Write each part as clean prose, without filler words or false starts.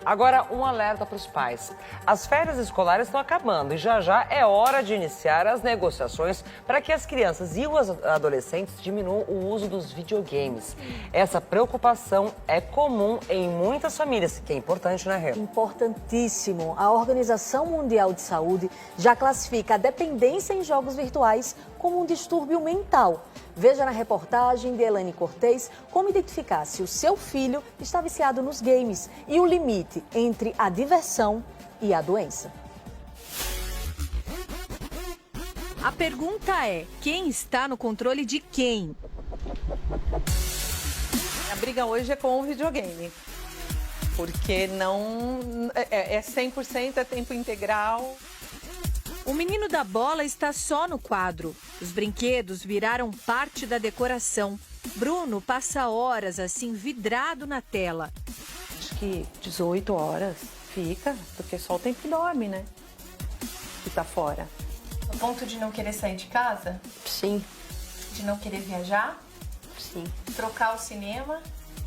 Agora, um alerta para os pais. As férias escolares estão acabando e já é hora de iniciar as negociações para que as crianças e os adolescentes diminuam o uso dos videogames. Essa preocupação é comum em muitas famílias, que é importante, né, Rê? Importantíssimo. A Organização Mundial de Saúde já classifica a dependência em jogos virtuais como um distúrbio mental. Veja na reportagem de Elaine Cortez como identificar se o seu filho está viciado nos games e o limite entre a diversão e a doença. A pergunta é: quem está no controle de quem? A briga hoje é com o videogame, porque não é 100%, é tempo integral. O menino da bola está só no quadro. Os brinquedos viraram parte da decoração. Bruno passa horas assim vidrado na tela. Acho que 18 horas fica, porque só o tempo que dorme, né? Que tá fora. A ponto de não querer sair de casa? Sim. De não querer viajar? Sim. Trocar o cinema?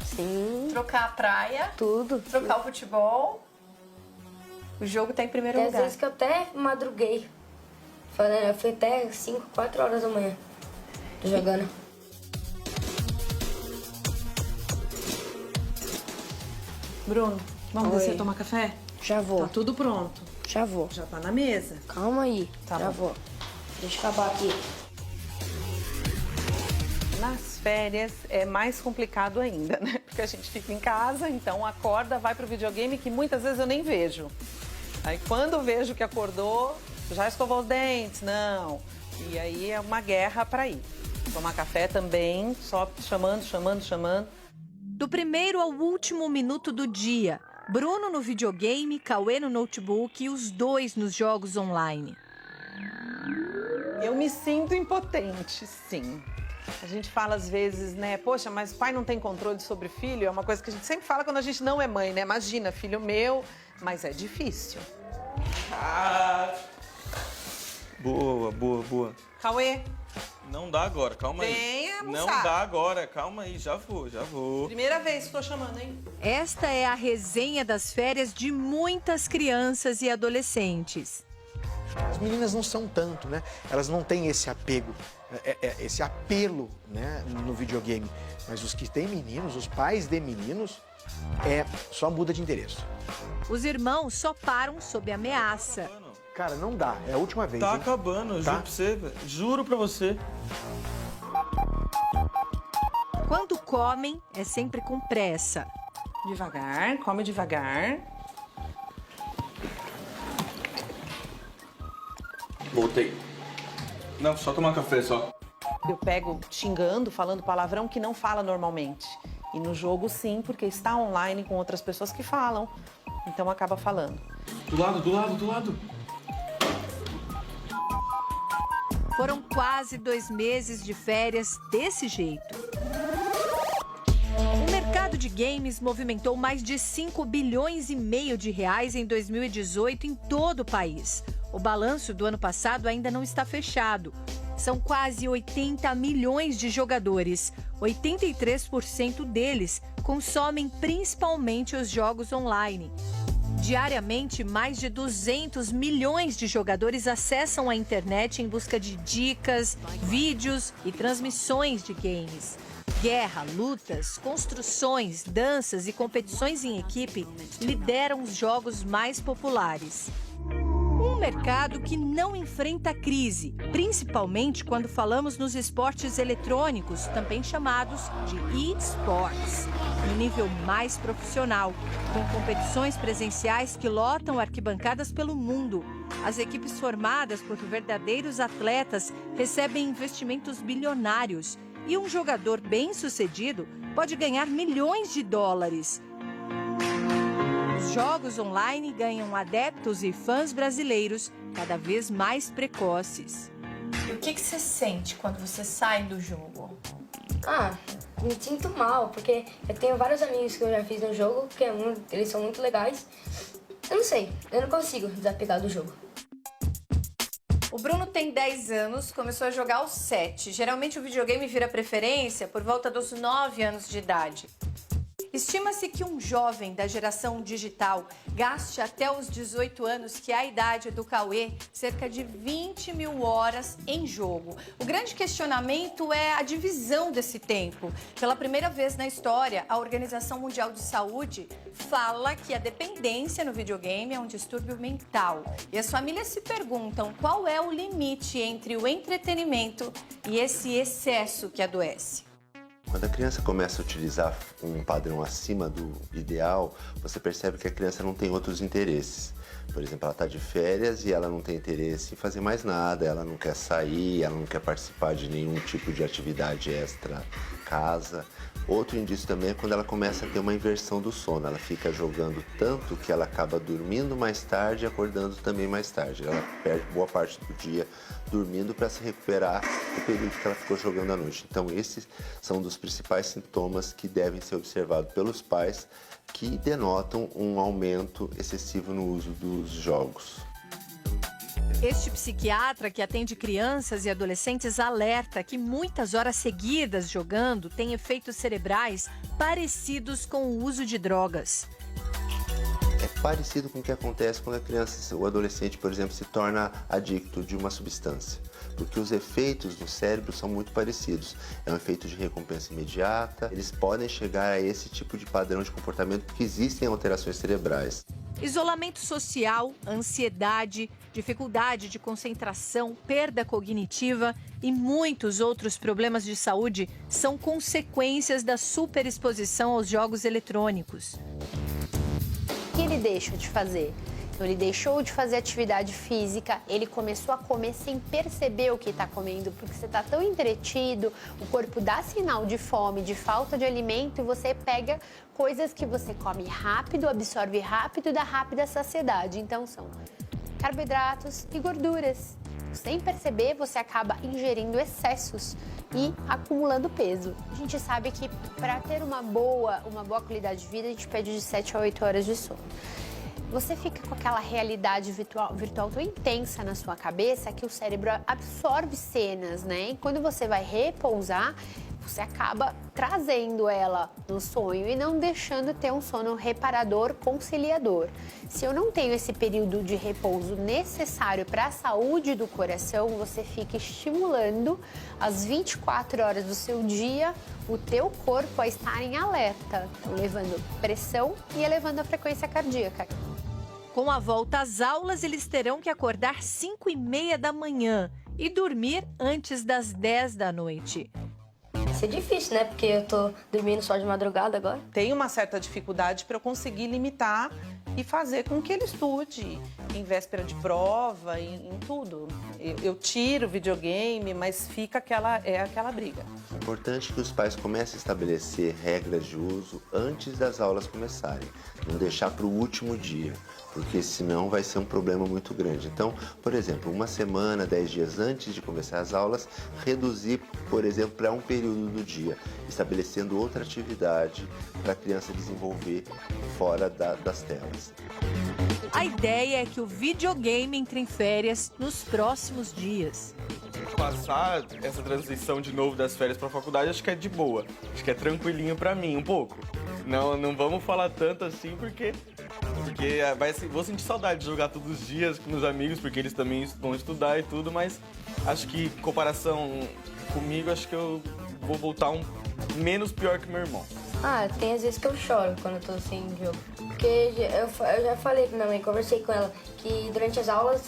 Sim. Trocar a praia? Tudo. Trocar o futebol? O jogo tá em primeiro Tem lugar. às vezes que eu até madruguei. Eu fui até 5, 4 horas da manhã. Tô jogando. Bruno, vamos Oi. descer tomar café? Já vou. Tá tudo pronto. Já vou. Já tá na mesa. Calma aí. Tá Já bom. vou. Deixa eu acabar aqui. Nas férias é mais complicado ainda, né? Porque a gente fica em casa, então acorda, vai pro videogame que muitas vezes eu nem vejo. Aí quando eu vejo que acordou, já escovou os dentes, não. E aí é uma guerra para ir. Tomar café também, só chamando. Do primeiro ao último minuto do dia, Bruno no videogame, Cauê no notebook e os dois nos jogos online. Eu me sinto impotente, sim. A gente fala às vezes, né, poxa, mas pai não tem controle sobre filho, é uma coisa que a gente sempre fala quando a gente não é mãe, né? Imagina, filho meu, mas é difícil. Boa. Cauê, Não dá agora, calma aí. Venha Não almoçar. dá agora, calma aí, já vou. primeira vez que tô chamando, hein? Esta é a resenha das férias de muitas crianças e adolescentes. As meninas não são tanto, né? Elas não têm esse apego, esse apelo, né, no videogame. Mas os que têm meninos, os pais de meninos, só muda de endereço. Os irmãos só param sob ameaça. Cara, não dá. É a última vez, Tá hein? acabando, eu Tá? juro pra você, velho. Juro pra você. Quando comem, é sempre com pressa. Devagar, come devagar. Voltei. Não, só tomar café, só. Eu pego xingando, falando palavrão que não fala normalmente. E no jogo, sim, porque está online com outras pessoas que falam. Então acaba falando. Do lado. Foram quase 2 meses de férias desse jeito. O mercado de games movimentou mais de 5,5 bilhões de reais em 2018 em todo o país. O balanço do ano passado ainda não está fechado. São quase 80 milhões de jogadores. 83% deles consomem principalmente os jogos online. Diariamente, mais de 200 milhões de jogadores acessam a internet em busca de dicas, vídeos e transmissões de games. Guerra, lutas, construções, danças e competições em equipe lideram os jogos mais populares. Um mercado que não enfrenta crise, principalmente quando falamos nos esportes eletrônicos, também chamados de e-sports, no nível mais profissional, com competições presenciais que lotam arquibancadas pelo mundo. As equipes formadas por verdadeiros atletas recebem investimentos bilionários e um jogador bem-sucedido pode ganhar milhões de dólares. Os jogos online ganham adeptos e fãs brasileiros cada vez mais precoces. E o que você sente quando você sai do jogo? Me sinto mal, porque eu tenho vários amigos que eu já fiz no jogo, que eles são muito legais. Eu não sei, eu não consigo desapegar do jogo. O Bruno tem 10 anos, começou a jogar aos 7. Geralmente o videogame vira preferência por volta dos 9 anos de idade. Estima-se que um jovem da geração digital gaste até os 18 anos, que é a idade do Cauê, cerca de 20 mil horas em jogo. O grande questionamento é a divisão desse tempo. Pela primeira vez na história, a Organização Mundial de Saúde fala que a dependência no videogame é um distúrbio mental. E as famílias se perguntam qual é o limite entre o entretenimento e esse excesso que adoece. Quando a criança começa a utilizar um padrão acima do ideal, você percebe que a criança não tem outros interesses. Por exemplo, ela está de férias e ela não tem interesse em fazer mais nada, ela não quer sair, ela não quer participar de nenhum tipo de atividade extra casa. Outro indício também é quando ela começa a ter uma inversão do sono. Ela fica jogando tanto que ela acaba dormindo mais tarde e acordando também mais tarde. Ela perde boa parte do dia dormindo para se recuperar do período que ela ficou jogando à noite. Então, esses são dos principais sintomas que devem ser observados pelos pais, que denotam um aumento excessivo no uso dos jogos. Este psiquiatra que atende crianças e adolescentes alerta que muitas horas seguidas jogando têm efeitos cerebrais parecidos com o uso de drogas. É parecido com o que acontece quando a criança ou adolescente, por exemplo, se torna adicto de uma substância. Porque os efeitos no cérebro são muito parecidos. É um efeito de recompensa imediata, eles podem chegar a esse tipo de padrão de comportamento porque existem alterações cerebrais. Isolamento social, ansiedade, dificuldade de concentração, perda cognitiva e muitos outros problemas de saúde são consequências da superexposição aos jogos eletrônicos. O que ele deixa de fazer? Então, ele deixou de fazer atividade física, ele começou a comer sem perceber o que está comendo, porque você está tão entretido, o corpo dá sinal de fome, de falta de alimento, e você pega coisas que você come rápido, absorve rápido e dá rápida saciedade. Então, são carboidratos e gorduras. Sem perceber, você acaba ingerindo excessos e acumulando peso. A gente sabe que para ter uma boa qualidade de vida, a gente pede de 7 a 8 horas de sono. Você fica com aquela realidade virtual tão intensa na sua cabeça que o cérebro absorve cenas, né? E quando você vai repousar, você acaba trazendo ela no sonho e não deixando ter um sono reparador, conciliador. Se eu não tenho esse período de repouso necessário para a saúde do coração, você fica estimulando as 24 horas do seu dia o teu corpo a estar em alerta, elevando pressão e elevando a frequência cardíaca. Com a volta às aulas, eles terão que acordar 5h30 da manhã e dormir antes das 10 da noite. Isso é difícil, né? Porque eu tô dormindo só de madrugada agora. Tem uma certa dificuldade para eu conseguir limitar e fazer com que ele estude em véspera de prova, em tudo. Eu tiro o videogame, mas fica aquela briga. É importante que os pais comecem a estabelecer regras de uso antes das aulas começarem, não deixar para o último dia, porque senão vai ser um problema muito grande. Então, por exemplo, uma semana, 10 dias antes de começar as aulas, reduzir, por exemplo, para um período do dia, estabelecendo outra atividade para a criança desenvolver fora das telas. A ideia é que o videogame entre em férias nos próximos dias. Passar essa transição de novo das férias para a faculdade, acho que é de boa. Acho que é tranquilinho para mim, um pouco. Não vamos falar tanto assim, porque vou sentir saudade de jogar todos os dias com os amigos, porque eles também vão estudar e tudo, mas acho que, em comparação comigo, acho que eu vou voltar menos pior que meu irmão. Tem às vezes que eu choro quando eu tô sem jogo. Porque eu já falei pra minha mãe, conversei com ela, que durante as aulas,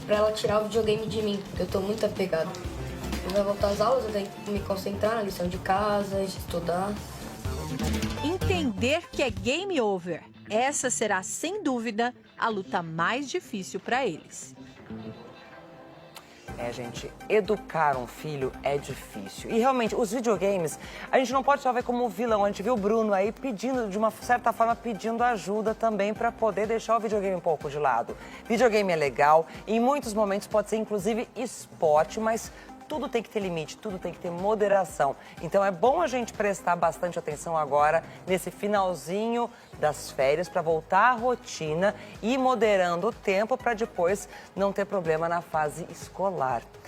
pra ela tirar o videogame de mim, porque eu tô muito apegado. Quando vai voltar às aulas, eu tenho que me concentrar na lição de casa, estudar. Entender que é game over. Essa será, sem dúvida, a luta mais difícil para eles. Gente, educar um filho é difícil. E realmente, os videogames, a gente não pode só ver como vilão. A gente viu o Bruno aí pedindo, de uma certa forma, pedindo ajuda também para poder deixar o videogame um pouco de lado. Videogame é legal, em muitos momentos pode ser, inclusive, esporte, mas tudo tem que ter limite, tudo tem que ter moderação. Então é bom a gente prestar bastante atenção agora nesse finalzinho das férias para voltar à rotina e ir moderando o tempo para depois não ter problema na fase escolar.